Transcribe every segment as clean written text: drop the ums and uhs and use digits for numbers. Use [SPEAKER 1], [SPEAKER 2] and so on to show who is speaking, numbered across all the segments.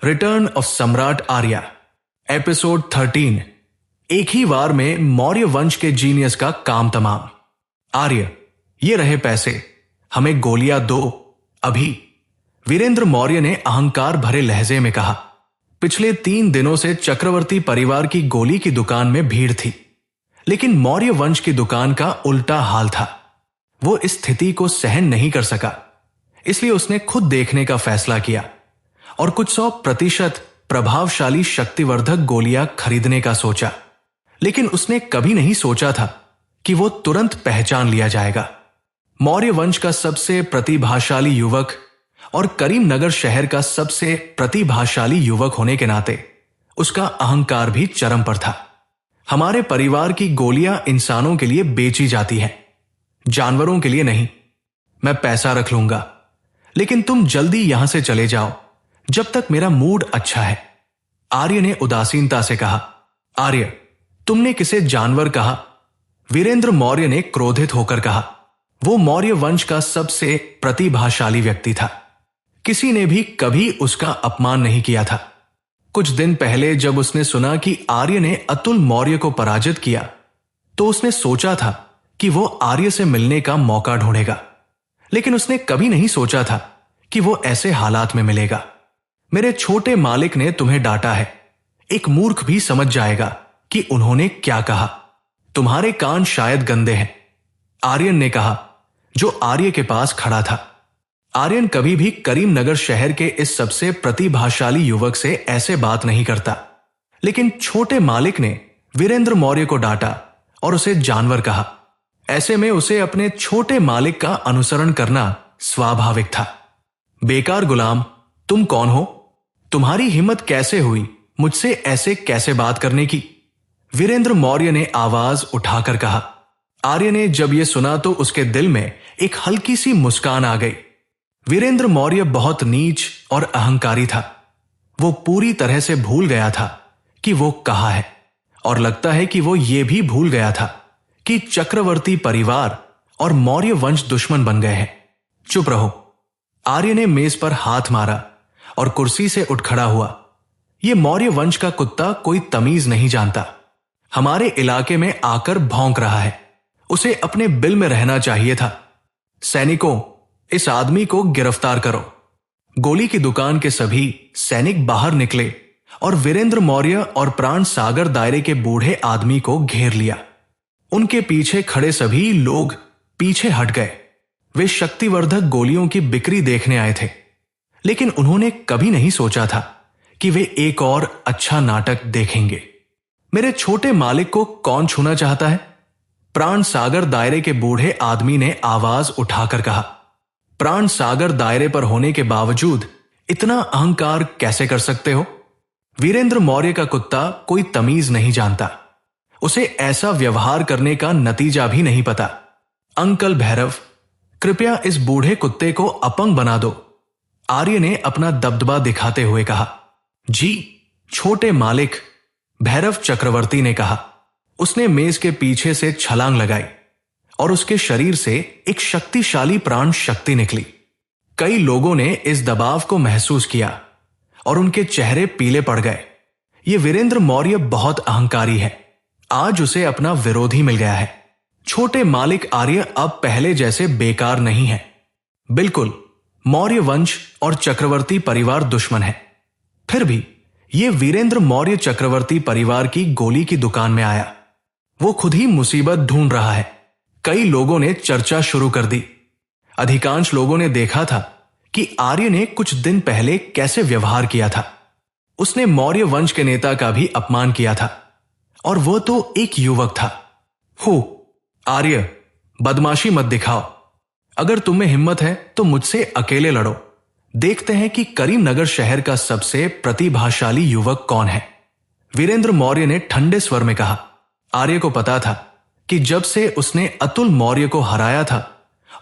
[SPEAKER 1] Return of सम्राट आर्य, episode 13। एक ही वार में मौर्य वंश के जीनियस का काम तमाम। आर्य, ये रहे पैसे, हमें गोलियां दो अभी। वीरेंद्र मौर्य ने अहंकार भरे लहजे में कहा। पिछले 3 दिनों से चक्रवर्ती परिवार की गोली की दुकान में भीड़ थी, लेकिन मौर्य वंश की दुकान का उल्टा हाल था। वो इस स्थिति को सहन नहीं कर सका, इसलिए उसने खुद देखने का फैसला किया और कुछ 100% प्रभावशाली शक्तिवर्धक गोलियां खरीदने का सोचा। लेकिन उसने कभी नहीं सोचा था कि वो तुरंत पहचान लिया जाएगा। मौर्य वंश का सबसे प्रतिभाशाली युवक और करीमनगर शहर का सबसे प्रतिभाशाली युवक होने के नाते उसका अहंकार भी चरम पर था। हमारे परिवार की गोलियां इंसानों के लिए बेची जाती हैं, जानवरों के लिए नहीं। मैं पैसा रख लूंगा, लेकिन तुम जल्दी यहां से चले जाओ जब तक मेरा मूड अच्छा है। आर्य ने उदासीनता से कहा। आर्य, तुमने किसे जानवर कहा? वीरेंद्र मौर्य ने क्रोधित होकर कहा। वो मौर्य वंश का सबसे प्रतिभाशाली व्यक्ति था, किसी ने भी कभी उसका अपमान नहीं किया था। कुछ दिन पहले जब उसने सुना कि आर्य ने अतुल मौर्य को पराजित किया, तो उसने सोचा था कि वो आर्य से मिलने का मौका ढूंढेगा, लेकिन उसने कभी नहीं सोचा था कि वो ऐसे हालात में मिलेगा। मेरे छोटे मालिक ने तुम्हें डांटा है। एक मूर्ख भी समझ जाएगा कि उन्होंने क्या कहा। तुम्हारे कान शायद गंदे हैं, आर्यन ने कहा, जो आर्य के पास खड़ा था। आर्यन कभी भी करीमनगर शहर के इस सबसे प्रतिभाशाली युवक से ऐसे बात नहीं करता, लेकिन छोटे मालिक ने वीरेंद्र मौर्य को डांटा और उसे जानवर कहा। ऐसे में उसे अपने छोटे मालिक का अनुसरण करना स्वाभाविक था। बेकार गुलाम, तुम कौन हो? तुम्हारी हिम्मत कैसे हुई मुझसे ऐसे कैसे बात करने की? वीरेंद्र मौर्य ने आवाज उठाकर कहा। आर्य ने जब यह सुना तो उसके दिल में एक हल्की सी मुस्कान आ गई। वीरेंद्र मौर्य बहुत नीच और अहंकारी था। वो पूरी तरह से भूल गया था कि वो कहा है, और लगता है कि वो ये भी भूल गया था कि चक्रवर्ती परिवार और मौर्य वंश दुश्मन बन गए हैं। चुप रहो। आर्य ने मेज पर हाथ मारा और कुर्सी से उठ खड़ा हुआ। यह मौर्य वंश का कुत्ता कोई तमीज नहीं जानता। हमारे इलाके में आकर भौंक रहा है। उसे अपने बिल में रहना चाहिए था। सैनिकों, इस आदमी को गिरफ्तार करो। गोली की दुकान के सभी सैनिक बाहर निकले और वीरेंद्र मौर्य और प्राण सागर दायरे के बूढ़े आदमी को घेर लिया। उनके पीछे खड़े सभी लोग पीछे हट गए। वे शक्तिवर्धक गोलियों की बिक्री देखने आए थे, लेकिन उन्होंने कभी नहीं सोचा था कि वे एक और अच्छा नाटक देखेंगे। मेरे छोटे मालिक को कौन छूना चाहता है? प्राण सागर दायरे के बूढ़े आदमी ने आवाज उठाकर कहा। प्राण सागर दायरे पर होने के बावजूद इतना अहंकार कैसे कर सकते हो? वीरेंद्र मौर्य का कुत्ता कोई तमीज नहीं जानता। उसे ऐसा व्यवहार करने का नतीजा भी नहीं पता। अंकल भैरव, कृपया इस बूढ़े कुत्ते को अपंग बना दो, आर्य ने अपना दबदबा दिखाते हुए कहा। जी छोटे मालिक, भैरव चक्रवर्ती ने कहा। उसने मेज के पीछे से छलांग लगाई और उसके शरीर से एक शक्तिशाली प्राण शक्ति निकली। कई लोगों ने इस दबाव को महसूस किया और उनके चेहरे पीले पड़ गए। ये वीरेंद्र मौर्य बहुत अहंकारी है। आज उसे अपना विरोधी मिल गया है। छोटे मालिक आर्य अब पहले जैसे बेकार नहीं है। बिल्कुल, मौर्य वंश और चक्रवर्ती परिवार दुश्मन है, फिर भी ये वीरेंद्र मौर्य चक्रवर्ती परिवार की गोली की दुकान में आया। वो खुद ही मुसीबत ढूंढ रहा है। कई लोगों ने चर्चा शुरू कर दी। अधिकांश लोगों ने देखा था कि आर्य ने कुछ दिन पहले कैसे व्यवहार किया था। उसने मौर्य वंश के नेता का भी अपमान किया था, और वो तो एक युवक था। आर्य, बदमाशी मत दिखाओ। अगर तुम्हें हिम्मत है तो मुझसे अकेले लड़ो। देखते हैं कि करीमनगर शहर का सबसे प्रतिभाशाली युवक कौन है, वीरेंद्र मौर्य ने ठंडे स्वर में कहा। आर्य को पता था कि जब से उसने अतुल मौर्य को हराया था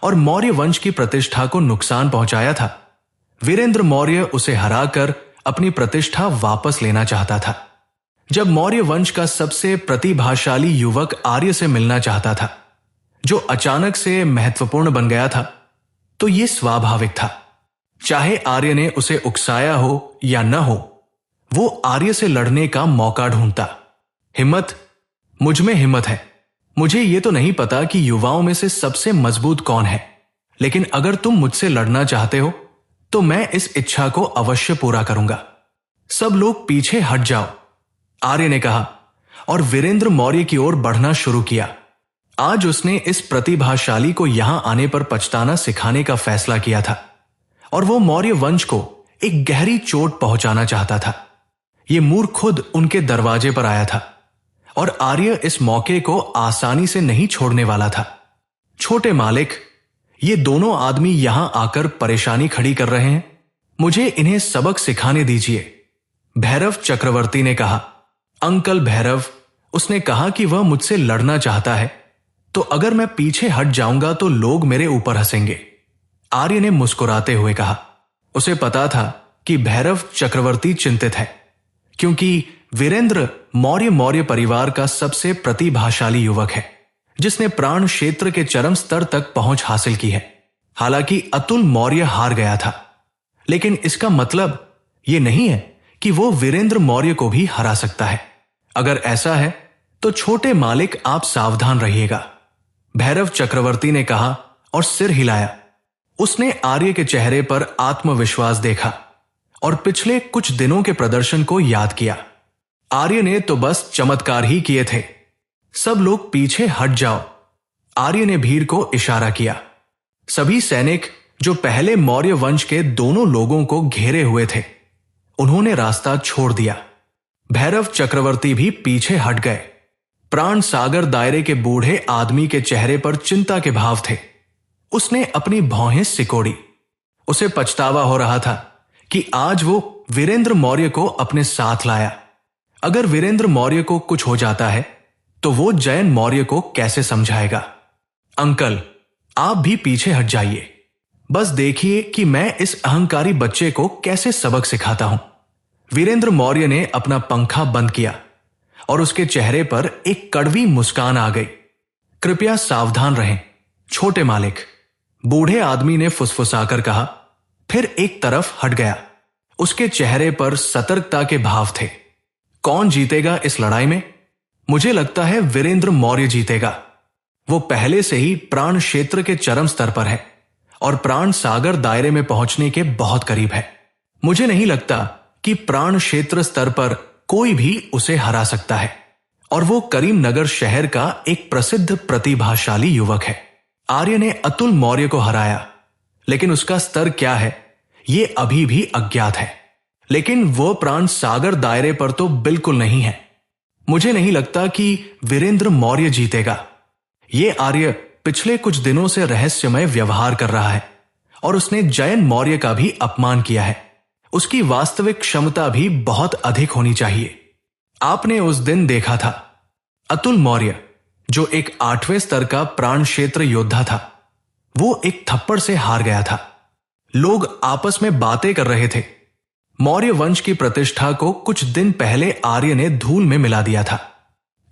[SPEAKER 1] और मौर्य वंश की प्रतिष्ठा को नुकसान पहुंचाया था, वीरेंद्र मौर्य उसे हराकर अपनी प्रतिष्ठा वापस लेना चाहता था। जब मौर्य वंश का सबसे प्रतिभाशाली युवक आर्य से मिलना चाहता था, जो अचानक से महत्वपूर्ण बन गया था, तो यह स्वाभाविक था। चाहे आर्य ने उसे उकसाया हो या न हो, वो आर्य से लड़ने का मौका ढूंढता। हिम्मत, मुझ में हिम्मत है। मुझे ये तो नहीं पता कि युवाओं में से सबसे मजबूत कौन है, लेकिन अगर तुम मुझसे लड़ना चाहते हो तो मैं इस इच्छा को अवश्य पूरा करूंगा। सब लोग पीछे हट जाओ, आर्य ने कहा और वीरेंद्र मौर्य की ओर बढ़ना शुरू किया। आज उसने इस प्रतिभाशाली को यहां आने पर पछताना सिखाने का फैसला किया था और वो मौर्य वंश को एक गहरी चोट पहुंचाना चाहता था। ये मूर्ख खुद उनके दरवाजे पर आया था और आर्य इस मौके को आसानी से नहीं छोड़ने वाला था। छोटे मालिक, ये दोनों आदमी यहां आकर परेशानी खड़ी कर रहे हैं, मुझे इन्हें सबक सिखाने दीजिए, भैरव चक्रवर्ती ने कहा। अंकल भैरव, उसने कहा कि वह मुझसे लड़ना चाहता है, तो अगर मैं पीछे हट जाऊंगा तो लोग मेरे ऊपर हंसेंगे, आर्य ने मुस्कुराते हुए कहा। उसे पता था कि भैरव चक्रवर्ती चिंतित है, क्योंकि वीरेंद्र मौर्य परिवार का सबसे प्रतिभाशाली युवक है, जिसने प्राण क्षेत्र के चरम स्तर तक पहुंच हासिल की है। हालांकि अतुल मौर्य हार गया था, लेकिन इसका मतलब यह नहीं है कि वो वीरेंद्र मौर्य को भी हरा सकता है। अगर ऐसा है तो छोटे मालिक आप सावधान रहिएगा, भैरव चक्रवर्ती ने कहा और सिर हिलाया। उसने आर्य के चेहरे पर आत्मविश्वास देखा और पिछले कुछ दिनों के प्रदर्शन को याद किया। आर्य ने तो बस चमत्कार ही किए थे। सब लोग पीछे हट जाओ, आर्य ने भीड़ को इशारा किया। सभी सैनिक जो पहले मौर्य वंश के दोनों लोगों को घेरे हुए थे, उन्होंने रास्ता छोड़ दिया। भैरव चक्रवर्ती भी पीछे हट गए। प्राण सागर दायरे के बूढ़े आदमी के चेहरे पर चिंता के भाव थे। उसने अपनी भौहें सिकोड़ी। उसे पछतावा हो रहा था कि आज वो वीरेंद्र मौर्य को अपने साथ लाया। अगर वीरेंद्र मौर्य को कुछ हो जाता है तो वो जयन मौर्य को कैसे समझाएगा। अंकल, आप भी पीछे हट जाइए, बस देखिए कि मैं इस अहंकारी बच्चे को कैसे सबक सिखाता हूं। वीरेंद्र मौर्य ने अपना पंखा बंद किया और उसके चेहरे पर एक कड़वी मुस्कान आ गई। कृपया सावधान रहें, छोटे मालिक, बूढ़े आदमी ने फुसफुसाकर कहा, फिर एक तरफ हट गया। उसके चेहरे पर सतर्कता के भाव थे। कौन जीतेगा इस लड़ाई में? मुझे लगता है वीरेंद्र मौर्य जीतेगा। वो पहले से ही प्राण क्षेत्र के चरम स्तर पर है और प्राण सागर दायरे में पहुंचने के बहुत करीब है। मुझे नहीं लगता कि प्राण क्षेत्र स्तर पर कोई भी उसे हरा सकता है और वो करीमनगर शहर का एक प्रसिद्ध प्रतिभाशाली युवक है। आर्य ने अतुल मौर्य को हराया, लेकिन उसका स्तर क्या है ये अभी भी अज्ञात है। लेकिन वो प्राण सागर दायरे पर तो बिल्कुल नहीं है। मुझे नहीं लगता कि वीरेंद्र मौर्य जीतेगा। ये आर्य पिछले कुछ दिनों से रहस्यमय व्यवहार कर रहा है और उसने जयन मौर्य का भी अपमान किया है। उसकी वास्तविक क्षमता भी बहुत अधिक होनी चाहिए। आपने उस दिन देखा था, अतुल मौर्य जो एक 8वें स्तर का प्राण क्षेत्र योद्धा था, वो एक थप्पड़ से हार गया था। लोग आपस में बातें कर रहे थे। मौर्य वंश की प्रतिष्ठा को कुछ दिन पहले आर्य ने धूल में मिला दिया था।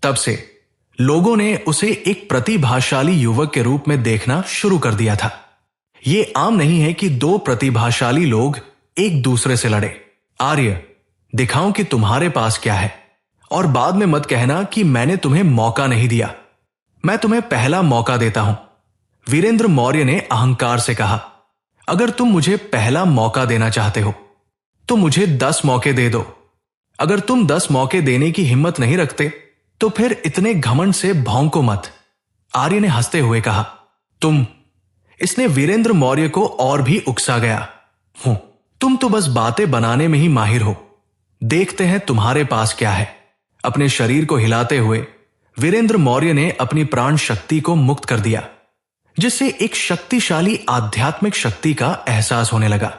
[SPEAKER 1] तब से लोगों ने उसे एक प्रतिभाशाली युवक के रूप में देखना शुरू कर दिया था। यह आम नहीं है कि दो प्रतिभाशाली लोग एक दूसरे से लड़े। आर्य, दिखाओ कि तुम्हारे पास क्या है और बाद में मत कहना कि मैंने तुम्हें मौका नहीं दिया। मैं तुम्हें पहला मौका देता हूं, वीरेंद्र मौर्य ने अहंकार से कहा। अगर तुम मुझे पहला मौका देना चाहते हो तो मुझे 10 मौके दे दो। अगर तुम 10 मौके देने की हिम्मत नहीं रखते तो फिर इतने घमंड से भौंको मत, आर्य ने हंसते हुए कहा। इसने वीरेंद्र मौर्य को और भी उकसा गया। तुम तो बस बातें बनाने में ही माहिर हो। देखते हैं तुम्हारे पास क्या है। अपने शरीर को हिलाते हुए वीरेंद्र मौर्य ने अपनी प्राण शक्ति को मुक्त कर दिया, जिससे एक शक्तिशाली आध्यात्मिक शक्ति का एहसास होने लगा,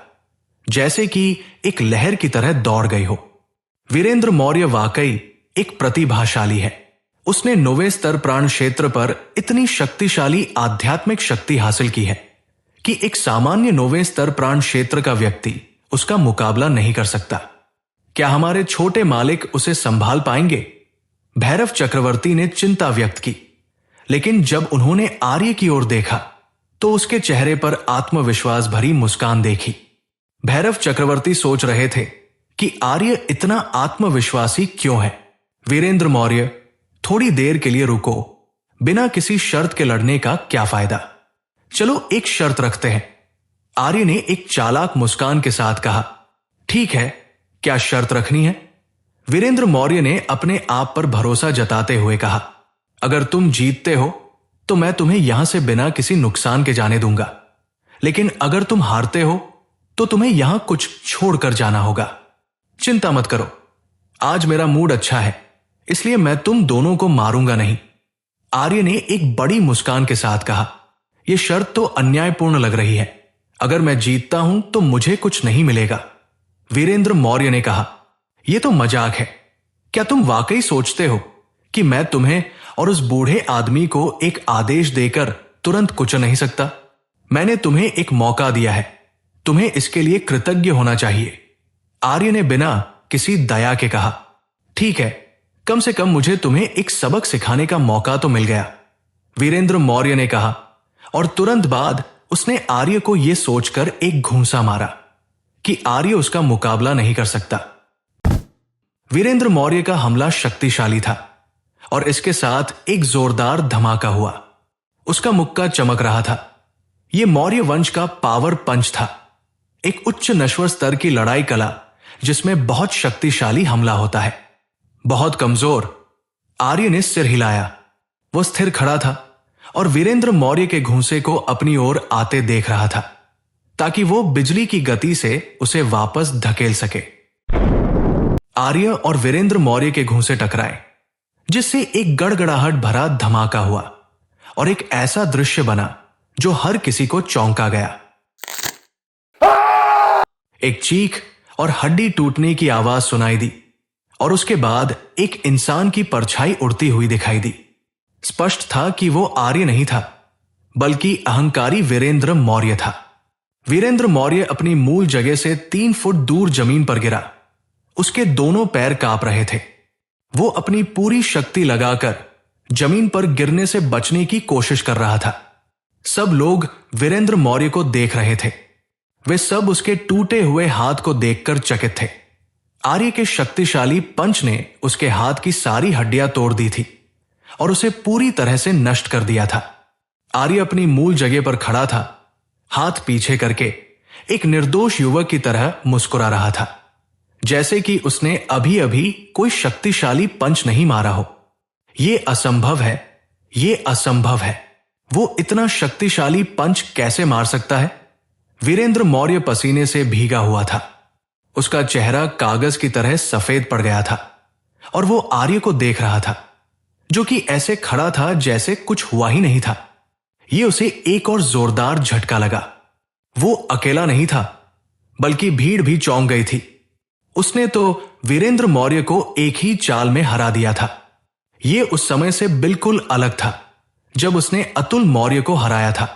[SPEAKER 1] जैसे कि एक लहर की तरह दौड़ गई हो। वीरेंद्र मौर्य वाकई एक प्रतिभाशाली है। उसने 9वें स्तर प्राण क्षेत्र पर इतनी शक्तिशाली आध्यात्मिक शक्ति हासिल की है कि एक सामान्य 9वें स्तर प्राण क्षेत्र का व्यक्ति उसका मुकाबला नहीं कर सकता। क्या हमारे छोटे मालिक उसे संभाल पाएंगे? भैरव चक्रवर्ती ने चिंता व्यक्त की, लेकिन जब उन्होंने आर्य की ओर देखा तो उसके चेहरे पर आत्मविश्वास भरी मुस्कान देखी। भैरव चक्रवर्ती सोच रहे थे कि आर्य इतना आत्मविश्वासी क्यों है। वीरेंद्र मौर्य, थोड़ी देर के लिए रुको, बिना किसी शर्त के लड़ने का क्या फायदा। चलो एक शर्त रखते हैं। आर्य ने एक चालाक मुस्कान के साथ कहा। ठीक है, क्या शर्त रखनी है? वीरेंद्र मौर्य ने अपने आप पर भरोसा जताते हुए कहा। अगर तुम जीतते हो तो मैं तुम्हें यहां से बिना किसी नुकसान के जाने दूंगा, लेकिन अगर तुम हारते हो तो तुम्हें यहां कुछ छोड़कर जाना होगा। चिंता मत करो, आज मेरा मूड अच्छा है, इसलिए मैं तुम दोनों को मारूंगा नहीं। आर्य ने एक बड़ी मुस्कान के साथ कहा। यह शर्त तो अन्यायपूर्ण लग रही है। अगर मैं जीतता हूं तो मुझे कुछ नहीं मिलेगा। वीरेंद्र मौर्य ने कहा। यह तो मजाक है। क्या तुम वाकई सोचते हो कि मैं तुम्हें और उस बूढ़े आदमी को एक आदेश देकर तुरंत कुचल नहीं सकता? मैंने तुम्हें एक मौका दिया है, तुम्हें इसके लिए कृतज्ञ होना चाहिए। आर्य ने बिना किसी दया के कहा। ठीक है, कम से कम मुझे तुम्हें एक सबक सिखाने का मौका तो मिल गया, वीरेंद्र मौर्य ने कहा, और तुरंत बाद उसने आर्य को यह सोचकर एक घूंसा मारा कि आर्य उसका मुकाबला नहीं कर सकता। वीरेंद्र मौर्य का हमला शक्तिशाली था और इसके साथ एक जोरदार धमाका हुआ। उसका मुक्का चमक रहा था। यह मौर्य वंश का पावर पंच था, एक उच्च नश्वर स्तर की लड़ाई कला जिसमें बहुत शक्तिशाली हमला होता है। बहुत कमजोर। आर्य ने सिर हिलाया। वो स्थिर खड़ा था और वीरेंद्र मौर्य के घूंसे को अपनी ओर आते देख रहा था ताकि वो बिजली की गति से उसे वापस धकेल सके। आर्य और वीरेंद्र मौर्य के घूंसे टकराए, जिससे एक गड़गड़ाहट भरा धमाका हुआ और एक ऐसा दृश्य बना जो हर किसी को चौंका गया। एक चीख और हड्डी टूटने की आवाज सुनाई दी और उसके बाद एक इंसान की परछाई उड़ती हुई दिखाई दी। स्पष्ट था कि वो आर्य नहीं था, बल्कि अहंकारी वीरेंद्र मौर्य था। वीरेंद्र मौर्य अपनी मूल जगह से 3 फुट दूर जमीन पर गिरा। उसके दोनों पैर कांप रहे थे। वो अपनी पूरी शक्ति लगाकर जमीन पर गिरने से बचने की कोशिश कर रहा था। सब लोग वीरेंद्र मौर्य को देख रहे थे। वे सब उसके टूटे हुए हाथ को देखकर चकित थे। आर्य के शक्तिशाली पंच ने उसके हाथ की सारी हड्डियां तोड़ दी थी और उसे पूरी तरह से नष्ट कर दिया था। आर्य अपनी मूल जगह पर खड़ा था, हाथ पीछे करके एक निर्दोष युवक की तरह मुस्कुरा रहा था, जैसे कि उसने अभी अभी कोई शक्तिशाली पंच नहीं मारा हो। यह असंभव है, यह असंभव है। वो इतना शक्तिशाली पंच कैसे मार सकता है? वीरेंद्र मौर्य पसीने से भीगा हुआ था। उसका चेहरा कागज की तरह सफेद पड़ गया था और वो आर्य को देख रहा था, जो कि ऐसे खड़ा था जैसे कुछ हुआ ही नहीं था। ये उसे एक और जोरदार झटका लगा। वो अकेला नहीं था, बल्कि भीड़ भी चौंक गई थी। उसने तो वीरेंद्र मौर्य को एक ही चाल में हरा दिया था। ये उस समय से बिल्कुल अलग था जब उसने अतुल मौर्य को हराया था।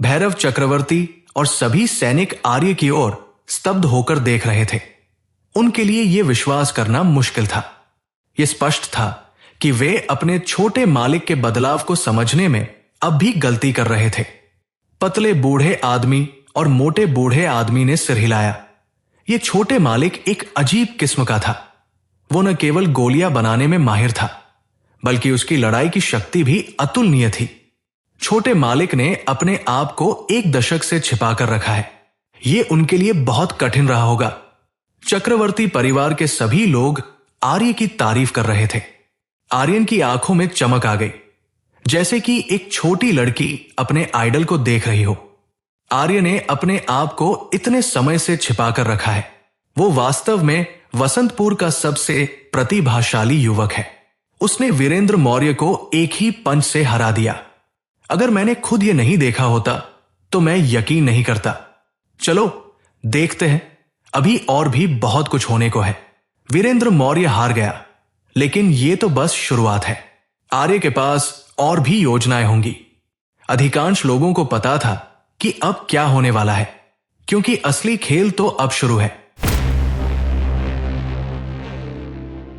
[SPEAKER 1] भैरव चक्रवर्ती और सभी सैनिक आर्य की ओर स्तब्ध होकर देख रहे थे। उनके लिए यह विश्वास करना मुश्किल था। यह स्पष्ट था कि वे अपने छोटे मालिक के बदलाव को समझने में अब भी गलती कर रहे थे। पतले बूढ़े आदमी और मोटे बूढ़े आदमी ने सिर हिलाया। यह छोटे मालिक एक अजीब किस्म का था। वो न केवल गोलियां बनाने में माहिर था, बल्कि उसकी लड़ाई की शक्ति भी अतुलनीय थी। छोटे मालिक ने अपने आप को 1 दशक से छिपाकर रखा है। यह उनके लिए बहुत कठिन रहा होगा। चक्रवर्ती परिवार के सभी लोग आर्य की तारीफ कर रहे थे। आर्यन की आंखों में चमक आ गई, जैसे कि एक छोटी लड़की अपने आइडल को देख रही हो। आर्य ने अपने आप को इतने समय से छिपाकर रखा है। वो वास्तव में वसंतपुर का सबसे प्रतिभाशाली युवक है। उसने वीरेंद्र मौर्य को एक ही पंच से हरा दिया। अगर मैंने खुद ये नहीं देखा होता तो मैं यकीन नहीं करता। चलो देखते हैं, अभी और भी बहुत कुछ होने को है। वीरेंद्र मौर्य हार गया, लेकिन यह तो बस शुरुआत है। आर्य के पास और भी योजनाएं होंगी। अधिकांश लोगों को पता था कि अब क्या होने वाला है, क्योंकि असली खेल तो अब शुरू है।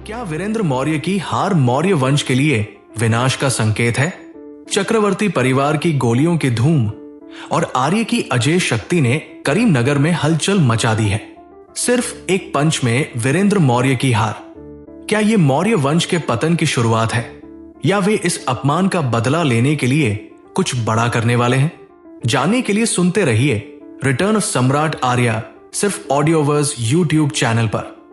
[SPEAKER 1] क्या वीरेंद्र मौर्य की हार मौर्य वंश के लिए विनाश का संकेत है? चक्रवर्ती परिवार की गोलियों की धूम और आर्य की अजय शक्ति ने करीमनगर में हलचल मचा दी है। सिर्फ एक पंच में वीरेंद्र मौर्य की हार। क्या ये मौर्य वंश के पतन की शुरुआत है या वे इस अपमान का बदला लेने के लिए कुछ बड़ा करने वाले हैं? जानने के लिए सुनते रहिए रिटर्न ऑफ सम्राट आर्या, सिर्फ ऑडियोवर्स यूट्यूब चैनल पर।